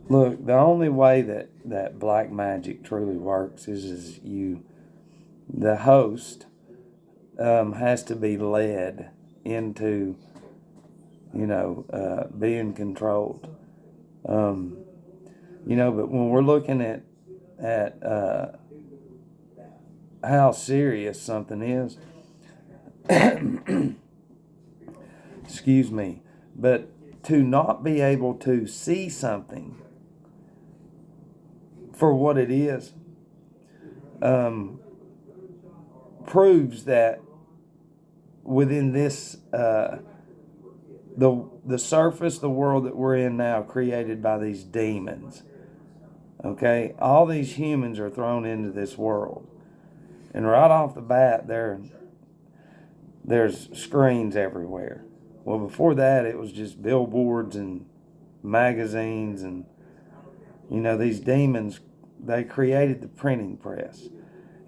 Look, the only way that black magic truly works is the host, has to be led into, being controlled. Um, but when we're looking at how serious something is, excuse me, but to not be able to see something for what it is, um, proves that within this the surface, the world that we're in now, created by these demons. Okay, all these humans are thrown into this world, and right off the bat, there's screens everywhere. Well, before that, it was just billboards and magazines, and these demons, they created the printing press.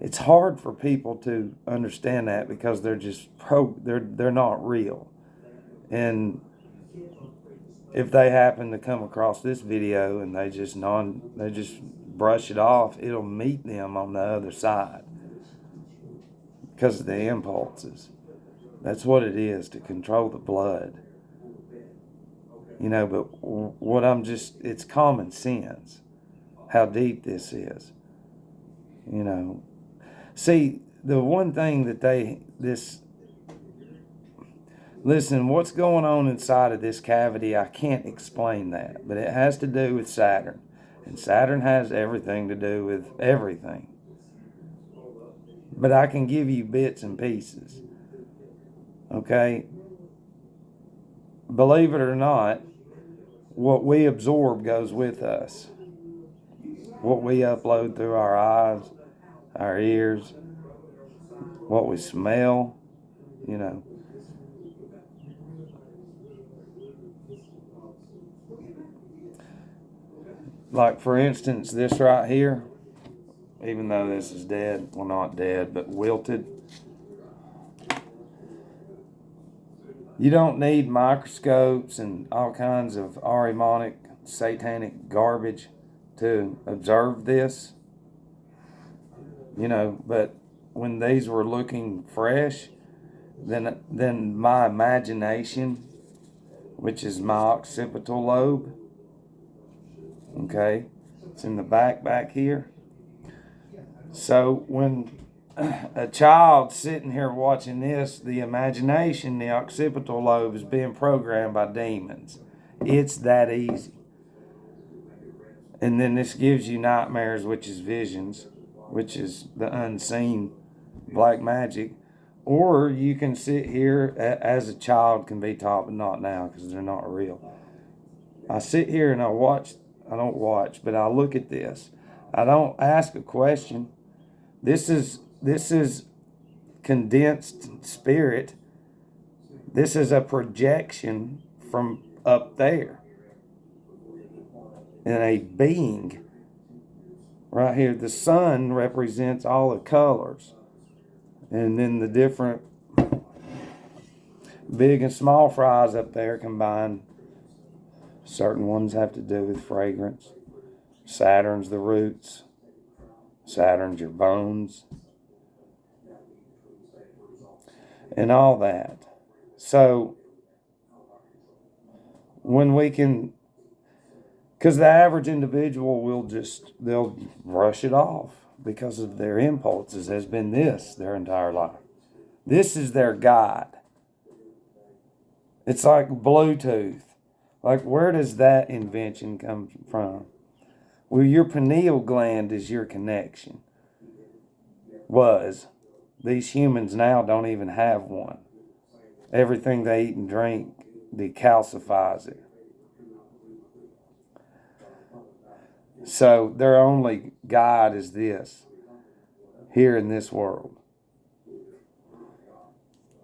It's hard for people to understand that because they're not real. And if they happen to come across this video and they just brush it off, it'll meet them on the other side because of the impulses. That's what it is, to control the blood. But it's common sense how deep this is. See, the one thing listen, what's going on inside of this cavity, I can't explain that, but it has to do with Saturn. And Saturn has everything to do with everything. But I can give you bits and pieces. Okay? Believe it or not, what we absorb goes with us. What we upload through our eyes, our ears, what we smell, Like, for instance, this right here, even though this is dead, well, not dead, but wilted. You don't need microscopes and all kinds of Ahrimanic, satanic garbage to observe this. But when these were looking fresh, then my imagination, which is my occipital lobe, okay, it's in the back here. So when a child sitting here watching this, the imagination, the occipital lobe, is being programmed by demons. It's that easy. And then this gives you nightmares, which is visions, which is the unseen black magic. Or you can sit here as a child can be taught, but not now because they're not real. I sit here and I don't watch, but I look at this. I don't ask a question. This is condensed spirit. This is a projection from up there. And a being. Right here, the sun represents all the colors. And then the different big and small fries up there combined. Certain ones have to do with fragrance. Saturn's the roots. Saturn's your bones. And all that. So, when we can, because the average individual they'll brush it off because of their impulses, has been this their entire life. This is their guide. It's like Bluetooth. Like, where does that invention come from? Well, your pineal gland is your connection. Was. These humans now don't even have one. Everything they eat and drink decalcifies it. So their only guide is this, here in this world.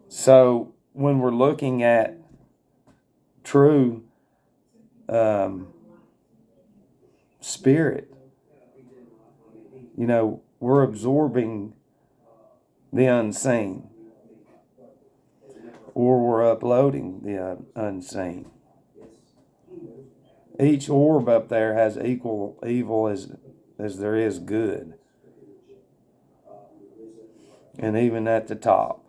So when we're looking at true spirit, we're absorbing the unseen, or we're uploading the unseen. Each orb up there has equal evil as there is good. And even at the top.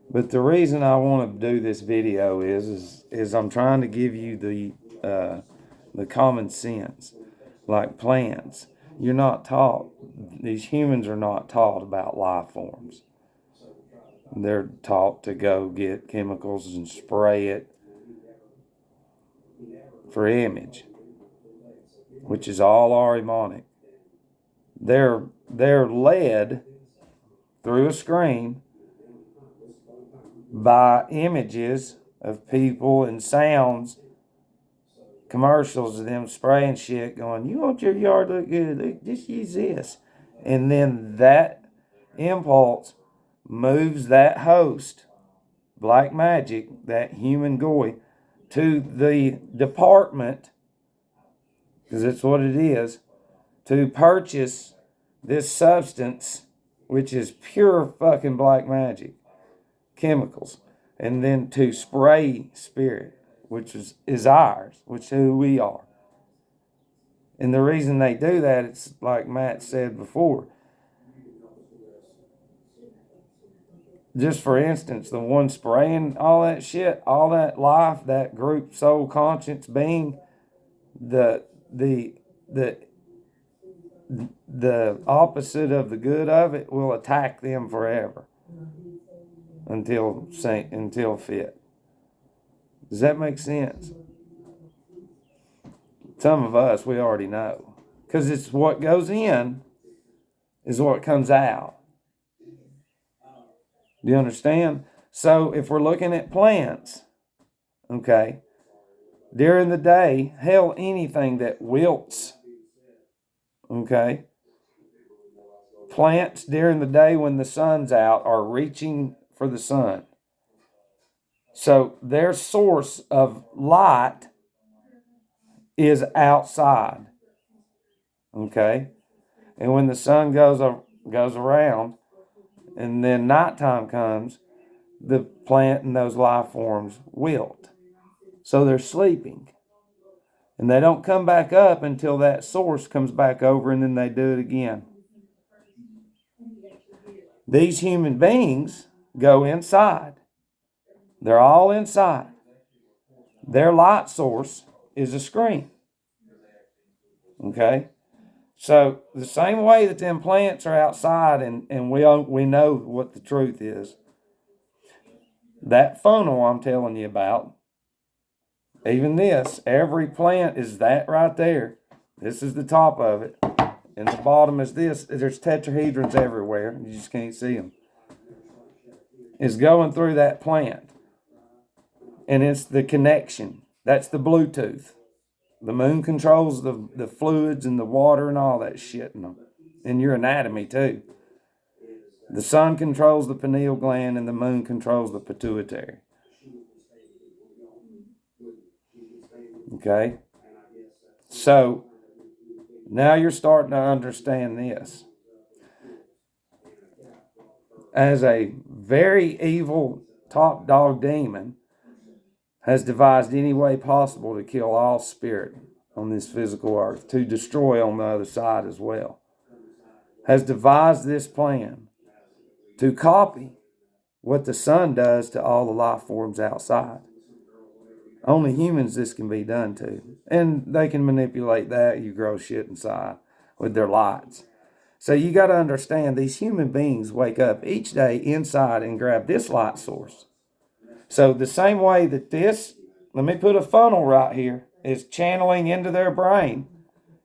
But the reason I want to do this video is I'm trying to give you the common sense, like plants. You're not taught. These humans are not taught about life forms. They're taught to go get chemicals and spray it for image, which is all Ahrimanic. They're led through a screen by images of people and sounds, commercials of them spraying shit, going, you want your yard to look good, just use this. And then that impulse moves that host, black magic, that human goy, to the department, because that's what it is, to purchase this substance, which is pure fucking black magic, chemicals, and then to spray spirit, which is ours, which is who we are. And the reason they do that, it's like Matt said before. Just for instance, the one spraying all that shit, all that life, that group soul conscience being, the opposite of the good of it will attack them forever until fit. Does that make sense? Some of us, we already know, because it's what goes in is what comes out. Do you understand? So if we're looking at plants, okay, during the day, hell, anything that wilts, okay, plants during the day when the sun's out are reaching for the sun. So their source of light is outside, okay? And when the sun goes around and then nighttime comes, the plant and those life forms wilt. So they're sleeping. And they don't come back up until that source comes back over, and then they do it again. These human beings go inside. They're all inside. Their light source is a screen. Okay? So the same way that them plants are outside and we know what the truth is, that funnel I'm telling you about, even this, every plant is that right there. This is the top of it. And the bottom is this. There's tetrahedrons everywhere. You just can't see them. It's going through that plant. And it's the connection. That's the Bluetooth. The moon controls the fluids and the water and all that shit in them. And your anatomy too. The sun controls the pineal gland and the moon controls the pituitary. Okay? So, now you're starting to understand this. As a very evil top dog demon has devised any way possible to kill all spirit on this physical earth, to destroy on the other side as well, has devised this plan to copy what the sun does to all the life forms outside. Only humans this can be done to. And they can manipulate that. You grow shit inside with their lights. So you got to understand, these human beings wake up each day inside and grab this light source. So the same way that this, let me put a funnel right here, is channeling into their brain,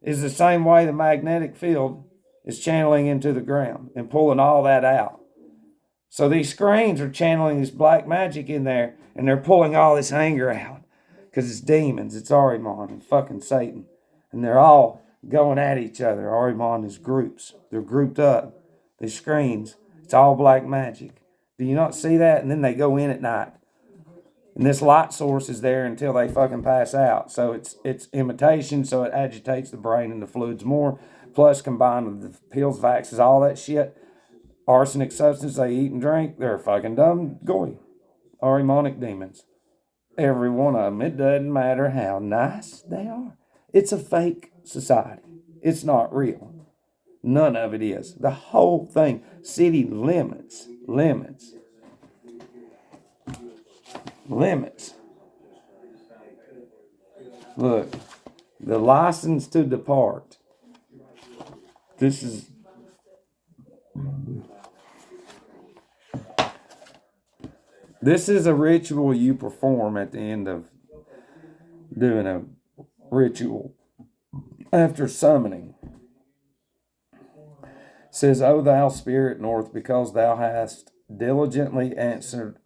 is the same way the magnetic field is channeling into the ground and pulling all that out. So these screens are channeling this black magic in there, and they're pulling all this anger out. Because it's demons, it's Ahriman and fucking Satan. And they're all going at each other. Ahriman is groups. They're grouped up. These screens, it's all black magic. Do you not see that? And then they go in at night. And this light source is there until they fucking pass out. So it's imitation, so it agitates the brain and the fluids more. Plus, combined with the pills, vaxes, all that shit, arsenic substance they eat and drink, they're fucking dumb goy. Ahrimanic demons. Every one of them. It doesn't matter how nice they are. It's a fake society. It's not real. None of it is. The whole thing. City limits. Limits. Limits. Look, the license to depart. This is a ritual you perform at the end of doing a ritual after summoning. It says, O thou spirit north, because thou hast diligently answered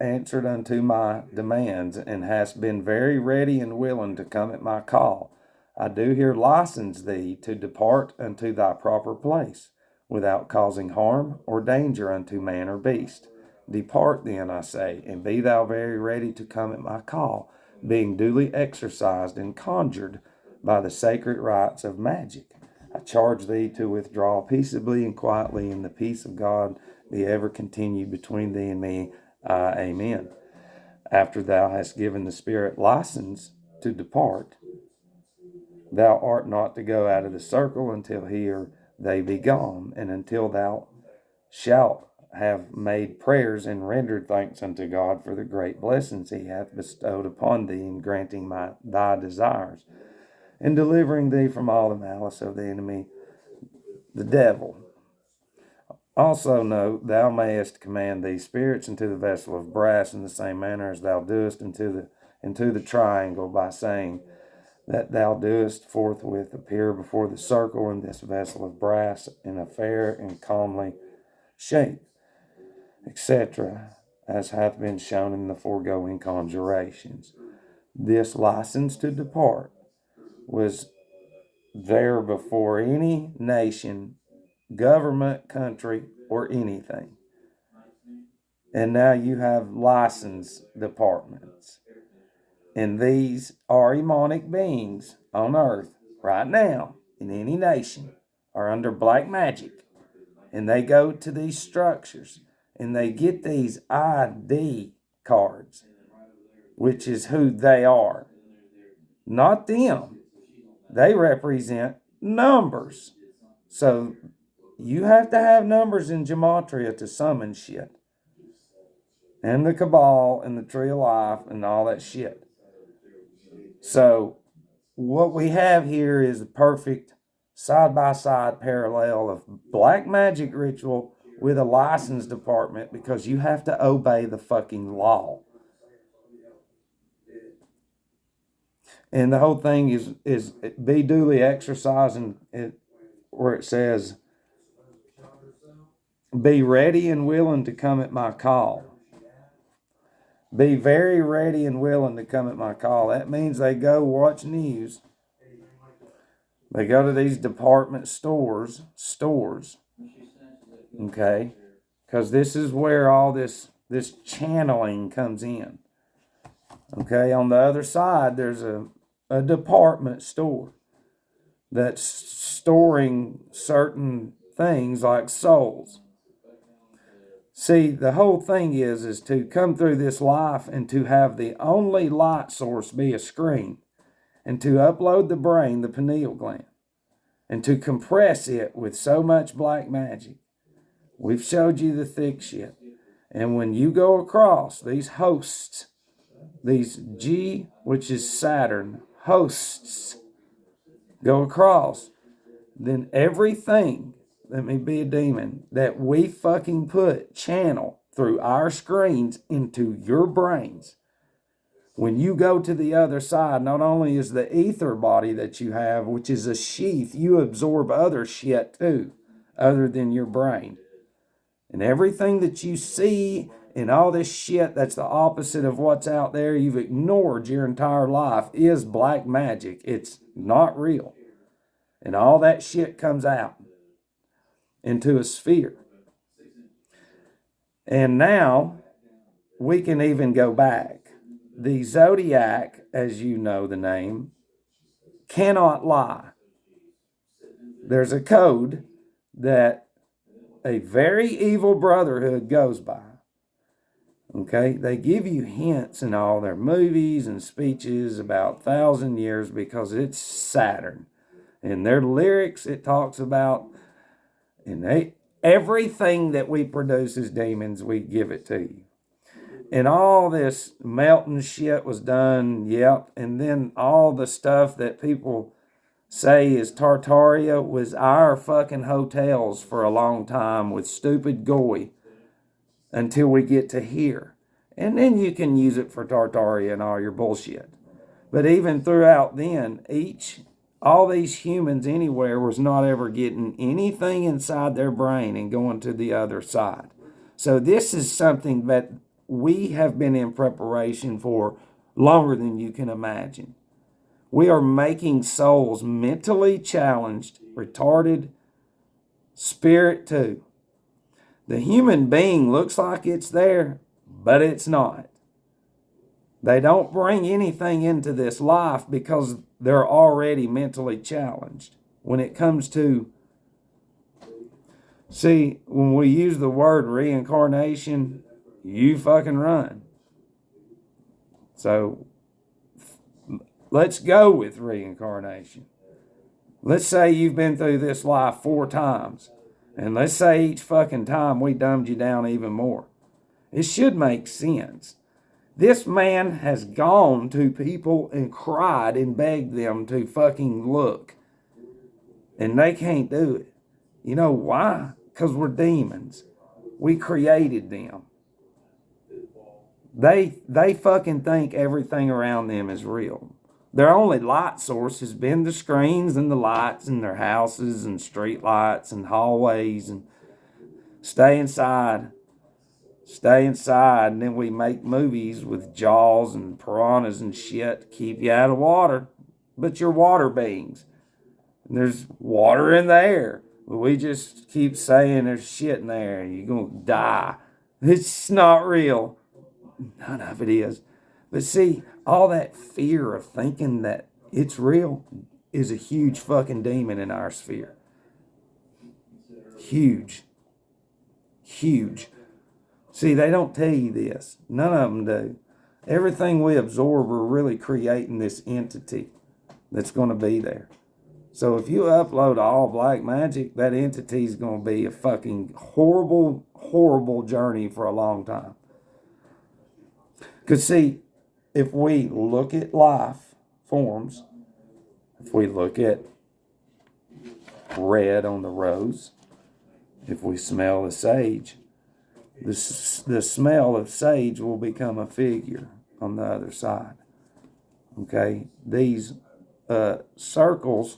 unto my demands, and hast been very ready and willing to come at my call, I do here license thee to depart unto thy proper place, without causing harm or danger unto man or beast. Depart then, I say, and be thou very ready to come at my call, being duly exercised and conjured by the sacred rites of magic. I charge thee to withdraw peaceably and quietly, and the peace of God be ever continued between thee and me. Amen. After thou hast given the Spirit license to depart, thou art not to go out of the circle until he or they be gone, and until thou shalt have made prayers and rendered thanks unto God for the great blessings he hath bestowed upon thee in granting thy desires, and delivering thee from all the malice of the enemy, the devil. Also note, thou mayest command these spirits into the vessel of brass in the same manner as thou doest into the triangle, by saying that thou doest forthwith appear before the circle in this vessel of brass in a fair and comely shape, etc., as hath been shown in the foregoing conjurations. This license to depart was there before any nation, government, country, or anything. And now you have license departments. And these are demonic beings on earth right now in any nation are under black magic. And they go to these structures and they get these ID cards, which is who they are. Not them. They represent numbers. So you have to have numbers in gematria to summon shit. And the Cabal and the Tree of Life and all that shit. So what we have here is a perfect side-by-side parallel of black magic ritual with a license department, because you have to obey the fucking law. And the whole thing is be duly exercising it, where it says, be ready and willing to come at my call. Be very ready and willing to come at my call. That means they go watch news. They go to these department stores, okay? Because this is where all this channeling comes in. Okay, on the other side, there's a department store that's storing certain things like souls. See, the whole thing is to come through this life and to have the only light source be a screen, and to upload the brain, the pineal gland, and to compress it with so much black magic. We've showed you the thick shit. And when you go across these hosts, these G, which is Saturn, hosts, go across, then everything, let me be a demon, that we fucking channel through our screens into your brains. When you go to the other side, not only is the ether body that you have, which is a sheath, you absorb other shit too, other than your brain. And everything that you see and all this shit that's the opposite of what's out there, you've ignored your entire life, is black magic. It's not real. And all that shit comes out into a sphere. And now we can even go back. The zodiac, as you know the name, cannot lie. There's a code that a very evil brotherhood goes by. Okay, they give you hints in all their movies and speeches about 1,000 years because it's Saturn. In their lyrics, it talks about, and everything that we produce as demons, we give it to you. And all this melting shit was done, yep. And then all the stuff that people say is Tartaria was our fucking hotels for a long time with stupid goy until we get to here. And then you can use it for Tartaria and all your bullshit. But even throughout then, all these humans anywhere was not ever getting anything inside their brain and going to the other side. So this is something that we have been in preparation for longer than you can imagine. We are making souls mentally challenged, retarded, spirit too. The human being looks like it's there, but it's not. They don't bring anything into this life because they're already mentally challenged. When it comes to, see, when we use the word reincarnation, you fucking run. So let's go with reincarnation. Let's say you've been through this life 4 times. And let's say each fucking time we dumbed you down even more. It should make sense. This man has gone to people and cried and begged them to fucking look. And they can't do it. You know why? Because we're demons. We created them. They fucking think everything around them is real. Their only light source has been the screens and the lights in their houses and street lights and hallways and stay inside. Stay inside, and then we make movies with jaws and piranhas and shit to keep you out of water. But you're water beings. And there's water in the air. But we just keep saying there's shit in there and you're going to die. It's not real. None of it is. But see, all that fear of thinking that it's real is a huge fucking demon in our sphere. Huge. Huge. See, they don't tell you this. None of them do. Everything we absorb, we're really creating this entity that's going to be there. So if you upload all black magic, that entity is going to be a fucking horrible, horrible journey for a long time. Because see, if we look at life forms, if we look at red on the rose, if we smell the sage, the smell of sage will become a figure on the other side. Okay? These circles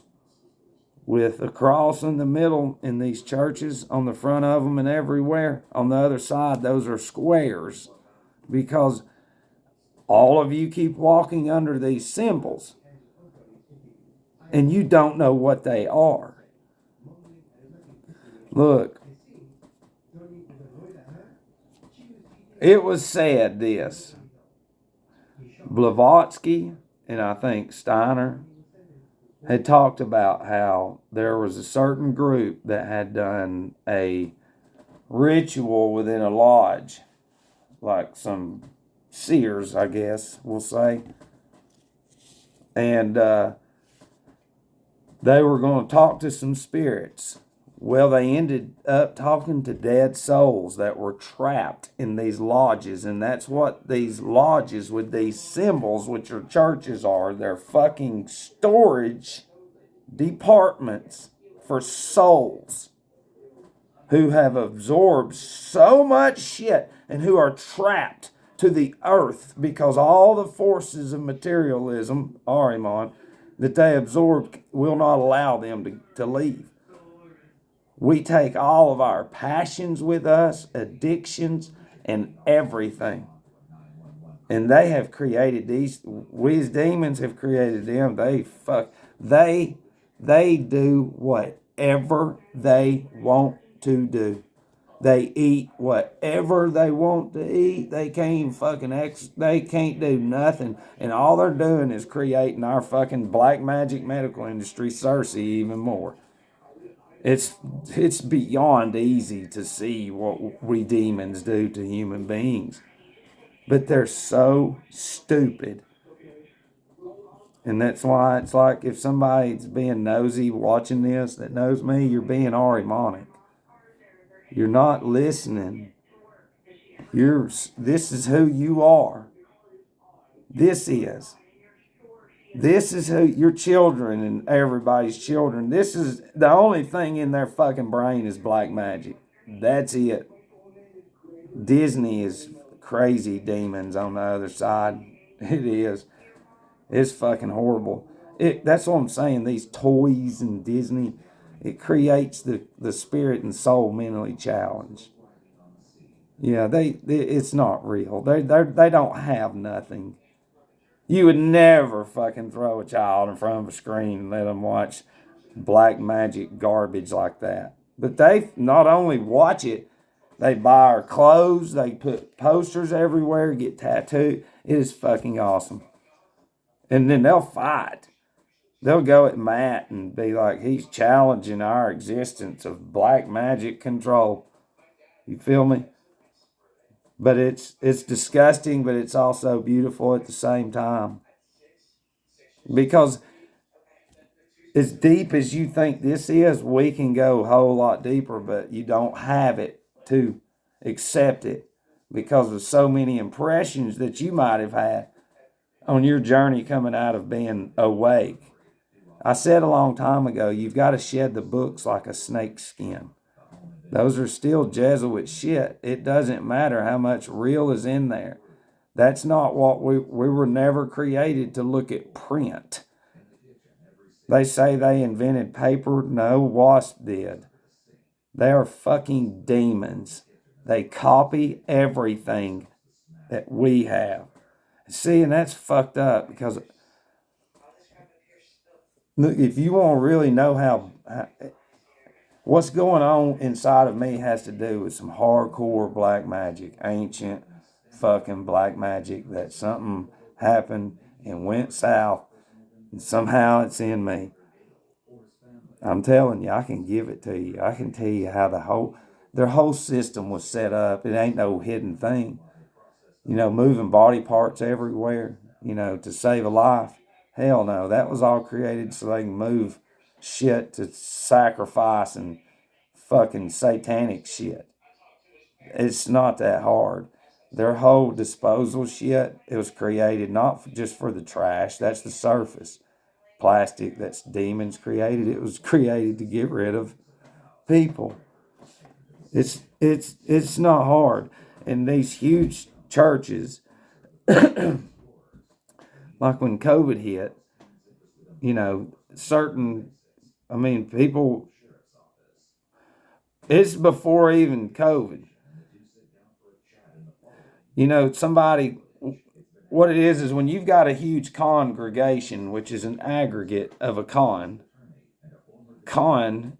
with a cross in the middle in these churches, on the front of them and everywhere, on the other side, those are squares. Because all of you keep walking under these symbols and you don't know what they are. Look. It was said this. Blavatsky and I think Steiner had talked about how there was a certain group that had done a ritual within a lodge, like some seers, I guess we'll say. And they were going to talk to some spirits. Well, they ended up talking to dead souls that were trapped in these lodges. And that's what these lodges with these symbols, which are churches, are. They're fucking storage departments for souls who have absorbed so much shit and who are trapped to the earth because all the forces of materialism, Ahriman, that they absorb will not allow them to leave. We take all of our passions with us, addictions, and everything. And they have created these, we as demons have created them. They do whatever they want to do. They eat whatever they want to eat. They can't they can't do nothing. And all they're doing is creating our fucking black magic medical industry, Cersei, even more. It's beyond easy to see what we demons do to human beings. But they're so stupid. And that's why it's like if somebody's being nosy watching this that knows me, you're being Arimonic. You're not listening. This is who you are. This is. This is who your children and everybody's children. This is the only thing in their fucking brain is black magic. That's it. Disney is crazy demons on the other side. It is. It's fucking horrible. That's what I'm saying. These toys and Disney, it creates the spirit and soul mentally challenged. Yeah, it's not real. They don't have nothing. You would never fucking throw a child in front of a screen and let them watch black magic garbage like that. But they not only watch it, they buy our clothes, they put posters everywhere, get tattooed. It is fucking awesome. And then they'll fight. They'll go at Matt and be like, he's challenging our existence of black magic control. You feel me? But it's disgusting, but it's also beautiful at the same time. Because as deep as you think this is, we can go a whole lot deeper, but you don't have it to accept it because of so many impressions that you might have had on your journey coming out of being awake. I said a long time ago, you've got to shed the books like a snake's skin. Those are still Jesuit shit. It doesn't matter how much real is in there. That's not what we were never created to look at print. They say they invented paper. No, wasp did. They are fucking demons. They copy everything that we have. See, and that's fucked up because look, if you want to really know how what's going on inside of me has to do with some hardcore black magic, ancient fucking black magic that something happened and went south and somehow it's in me. I'm telling you, I can give it to you. I can tell you how their whole system was set up. It ain't no hidden thing. Moving body parts everywhere, to save a life. Hell no, that was all created so they can move shit to sacrifice and fucking satanic shit. It's not that hard. Their whole disposal shit, it was created not just for the trash. That's the surface plastic that's demons created. It was created to get rid of people. It's not hard. And these huge churches, like when COVID hit, people, it's before even COVID. Somebody, what it is when you've got a huge congregation, which is an aggregate of a con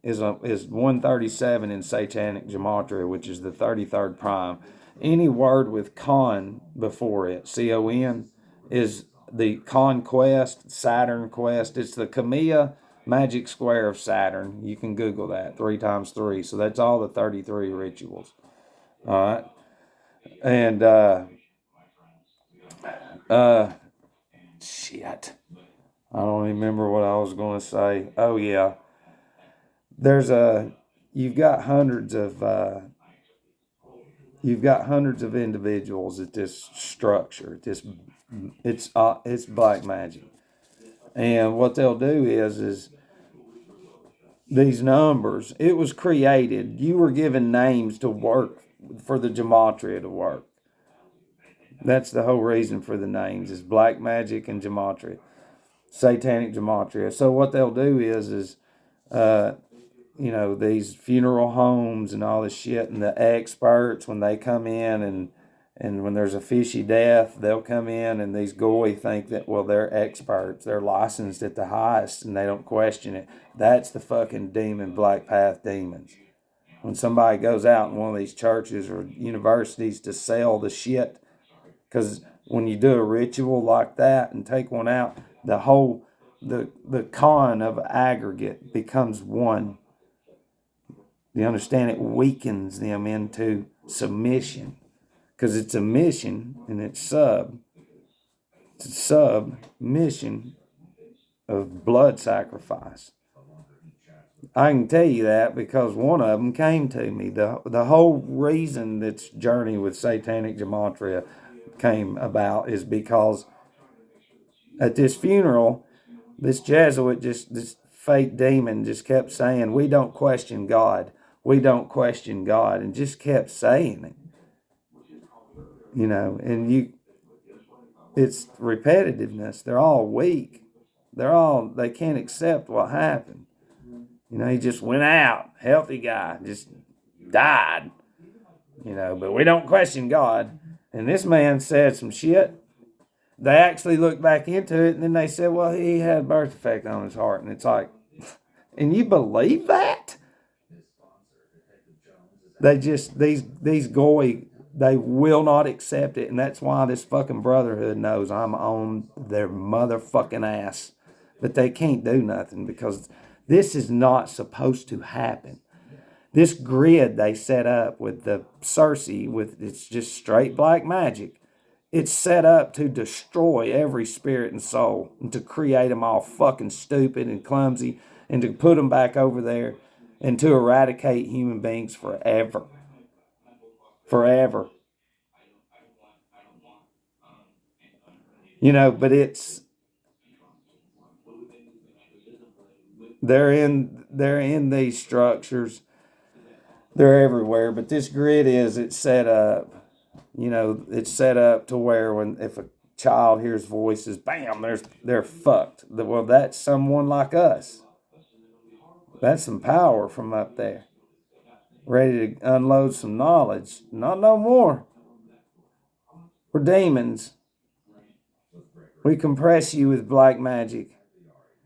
is 137 in Satanic Gematria, which is the 33rd prime. Any word with con before it, con, is the conquest, Saturn quest. It's the Kamiya magic square of Saturn. You can Google that, 3 times 3. So that's all the 33 rituals. All right. And, shit. I don't remember what I was going to say. Oh, yeah. You've got hundreds of individuals at this structure. It's black magic, and what they'll do is these numbers. It was created. You were given names to work for the gematria to work. That's the whole reason for the names is black magic and gematria, satanic gematria. So what they'll do is these funeral homes and all this shit, and the experts, when they come in and when there's a fishy death, they'll come in, and these goy think that, well, they're experts. They're licensed at the highest, and they don't question it. That's the fucking demon, Black Path demons. When somebody goes out in one of these churches or universities to sell the shit, because when you do a ritual like that and take one out, the con of aggregate becomes one. You understand? It weakens them into submission because it's a mission and it's a sub mission of blood sacrifice. I can tell you that because one of them came to me. The whole reason this journey with satanic gematria came about is because at this funeral, this Jesuit, this fake demon, just kept saying, "We don't question God. We don't question God," and just kept saying it. You know, and it's repetitiveness. They're all weak. They can't accept what happened. You know, he just went out, healthy guy, just died. You know, but we don't question God. And this man said some shit. They actually looked back into it, and then they said, well, he had a birth defect on his heart. And it's like, and you believe that? They just, these goy, they will not accept it. And that's why this fucking brotherhood knows I'm on their motherfucking ass. But they can't do nothing because this is not supposed to happen. This grid they set up with the Cersei, it's just straight black magic. It's set up to destroy every spirit and soul and to create them all fucking stupid and clumsy and to put them back over there and to eradicate human beings forever. Forever. You know, but they're in these structures. They're everywhere, but this grid it's set up. You know, it's set up to where if a child hears voices, bam, they're fucked. Well, that's someone like us. That's some power from up there. Ready to unload some knowledge. Not no more. We're demons. We compress you with black magic.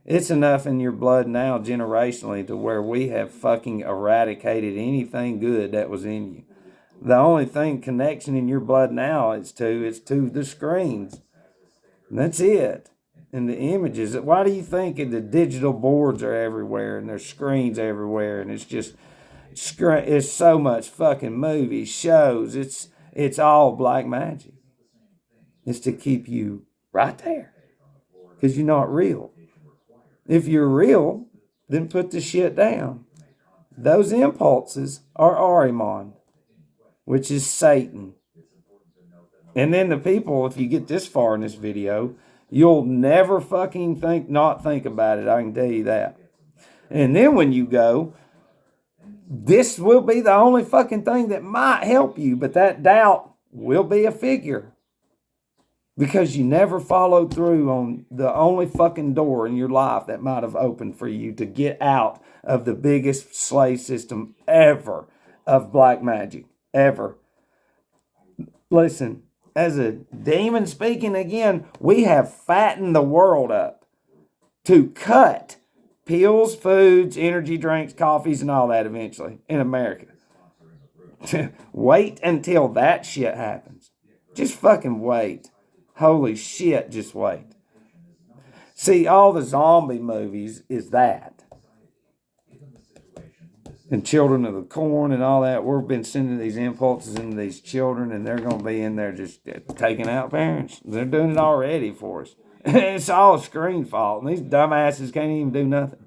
It's enough in your blood now generationally to where we have fucking eradicated anything good that was in you. The only connection in your blood now is to the screens. And that's it. And the images. Why do you think the digital boards are everywhere and there's screens everywhere and it's so much fucking movies, shows. It's all black magic. It's to keep you right there. Because you're not real. If you're real, then put the shit down. Those impulses are Ahriman, which is Satan. And then the people, if you get this far in this video, you'll never fucking not think about it. I can tell you that. And then when you go, this will be the only fucking thing that might help you, but that doubt will be a figure. Because you never followed through on the only fucking door in your life that might have opened for you to get out of the biggest slave system ever of black magic. Ever. Listen, as a demon speaking again, we have fattened the world up to cut pills, foods, energy drinks, coffees, and all that eventually in America. Wait until that shit happens. Just fucking wait. Holy shit, just wait. See, all the zombie movies is that. And Children of the Corn and all that. We've been sending these impulses into these children, and they're going to be in there just taking out parents. They're doing it already for us. It's all a screen fault, and these dumbasses can't even do nothing.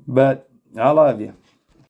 But I love you.